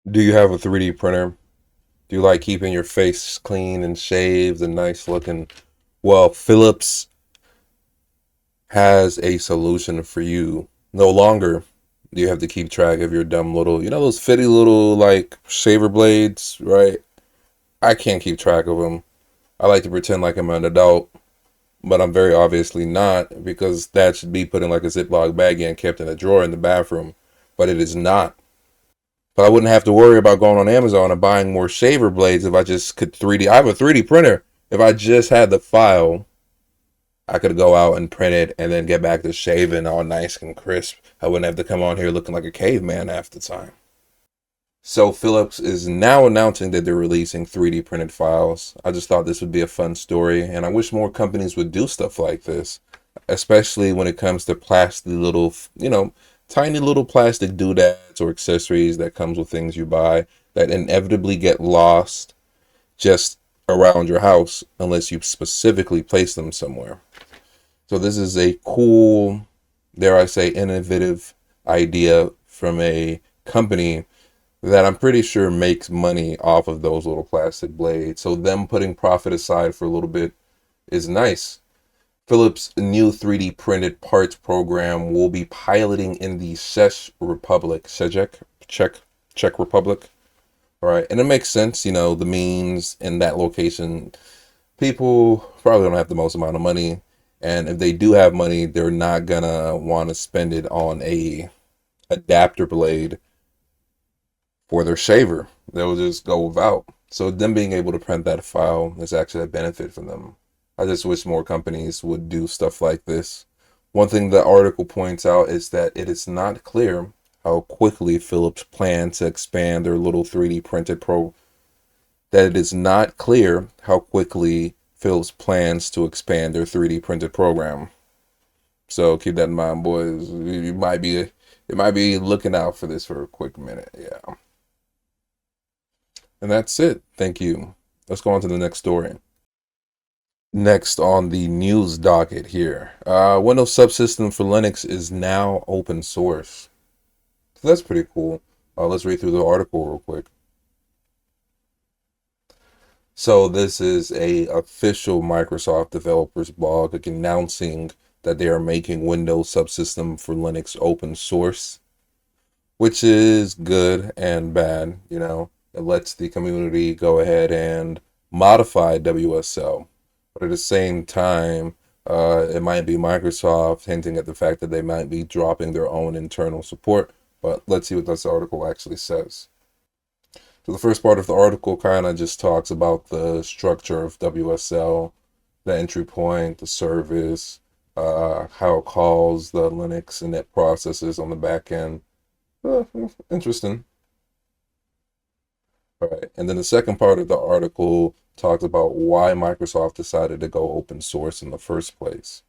Do you have a 3D printer? Do you like keeping your face clean and shaved and nice looking? Well, Philips has a solution for you. No longer do you have to keep track of your dumb little, those fitty little like shaver blades, right? I can't keep track of them. I like to pretend like I'm an adult, but I'm very obviously not because that should be put in like a Ziploc baggie and kept in a drawer in the bathroom. But it is not. But I wouldn't have to worry about going on Amazon and buying more shaver blades if I just could 3D. I have a 3D printer. If I just had the file, I could go out and print it and then get back to shaving all nice and crisp. I wouldn't have to come on here looking like a caveman half the time. So Philips is now announcing that they're releasing 3D printed files. I just thought this would be a fun story, and I wish more companies would do stuff like this, especially when it comes to plastic little, tiny little plastic doodads or accessories that comes with things you buy that inevitably get lost just around your house unless you specifically place them somewhere. So this is a cool, dare I say, innovative idea from a company that I'm pretty sure makes money off of those little plastic blades. So them putting profit aside for a little bit is nice. Philips' new 3D printed parts program will be piloting in the Czech, Czech Republic. All right, and it makes sense, the means in that location. People probably don't have the most amount of money, and if they do have money, they're not gonna want to spend it on a adapter blade for their shaver. They'll just go without. So them being able to print that file is actually a benefit for them. I just wish more companies would do stuff like this. One thing the article points out is that it is not clear how quickly Philips plans to expand their little 3D printed pro. That it is not clear how quickly Philips plans to expand their 3D printed program. So keep that in mind, boys. You might be looking out for this for a quick minute. Yeah. And that's it. Thank you. Let's go on to the next story. Next on the news docket here, Windows subsystem for Linux is now open source. So that's pretty cool. Let's read through the article real quick. So this is a official Microsoft developers blog announcing that they are making Windows subsystem for Linux open source, which is good and bad. It lets the community go ahead and modify WSL, but at the same time, it might be Microsoft hinting at the fact that they might be dropping their own internal support. But let's see what this article actually says. So the first part of the article kind of just talks about the structure of WSL, the entry point, the service, how it calls the Linux and net processes on the back end. Interesting. All right. And then the second part of the article talks about why Microsoft decided to go open source in the first place.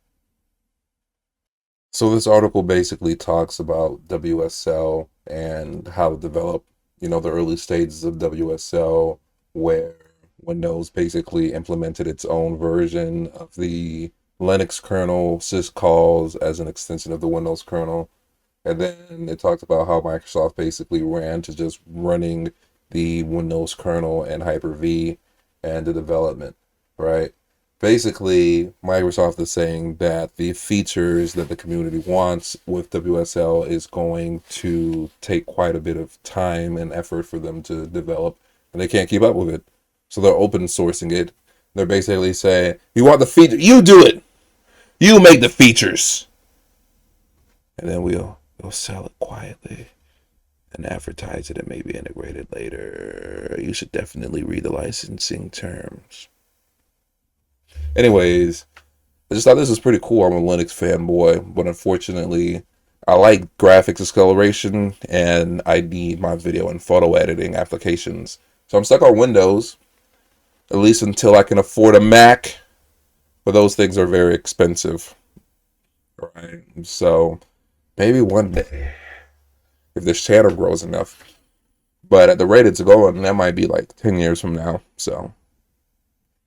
So this article basically talks about WSL and how to develop, the early stages of WSL, where Windows basically implemented its own version of the Linux kernel, syscalls as an extension of the Windows kernel. And then it talked about how Microsoft basically ran to just running the Windows kernel and Hyper-V and the development, right? Basically, Microsoft is saying that the features that the community wants with WSL is going to take quite a bit of time and effort for them to develop, and they can't keep up with it. So they're open sourcing it. They're basically saying, "You want the feature? You do it. You make the features, and then we'll sell it quietly and advertise it and maybe integrate it later. You should definitely read the licensing terms." Anyways, I just thought this was pretty cool. I'm a Linux fanboy, but unfortunately, I like graphics acceleration and I need my video and photo editing applications. So I'm stuck on Windows, at least until I can afford a Mac, but those things are very expensive. Right? So maybe one day, if this channel grows enough. But at the rate it's going, that might be like 10 years from now. So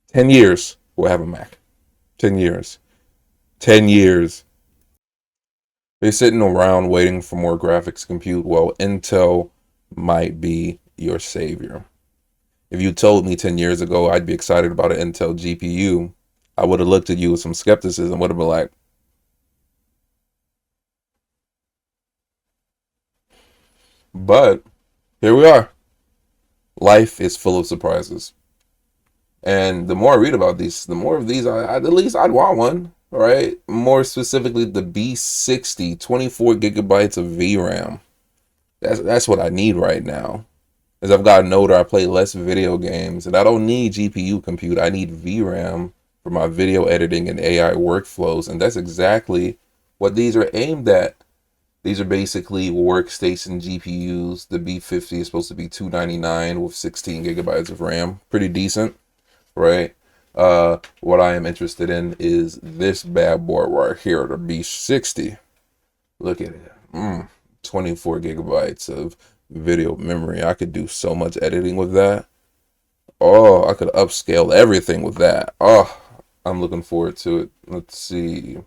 10 years, we'll have a Mac. 10 years. 10 years. They're sitting around waiting for more graphics compute. Well, Intel might be your savior. If you told me 10 years ago I'd be excited about an Intel GPU, I would have looked at you with some skepticism, would have been like, but here we are. Life is full of surprises. And the more I read about these, the more of these, at least I'd want one, right? More specifically, the B60, 24 gigabytes of VRAM. That's what I need right now. As I've gotten older, I play less video games, and I don't need GPU compute. I need VRAM for my video editing and AI workflows, and that's exactly what these are aimed at. These are basically workstation GPUs. The B50 is supposed to be $299 with 16 gigabytes of RAM. Pretty decent, right? What I am interested in is this bad boy right here, the B60. Look at it. 24 gigabytes of video memory. I could do so much editing with that. Oh, I could upscale everything with that. Oh, I'm looking forward to it. Let's see.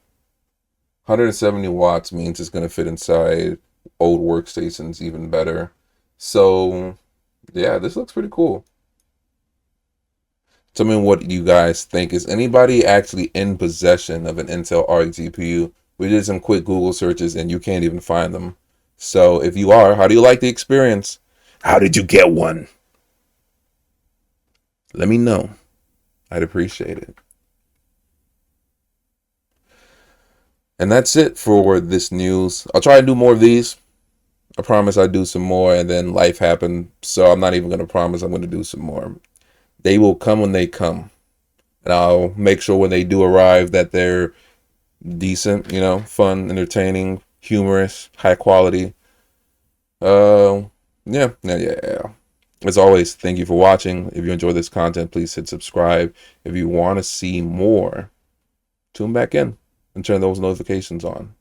170 watts means it's going to fit inside old workstations even better. So, yeah, this looks pretty cool. Tell me what you guys think. Is anybody actually in possession of an Intel Arc GPU? We did some quick Google searches and you can't even find them. So if you are, how do you like the experience? How did you get one? Let me know. I'd appreciate it. And that's it for this news. I'll try and do more of these. I promise I'll do some more, and then life happened. So I'm not even going to promise I'm going to do some more. They will come when they come. And I'll make sure when they do arrive that they're decent, fun, entertaining, humorous, high quality. Yeah. As always, thank you for watching. If you enjoy this content, please hit subscribe. If you want to see more, tune back in and turn those notifications on.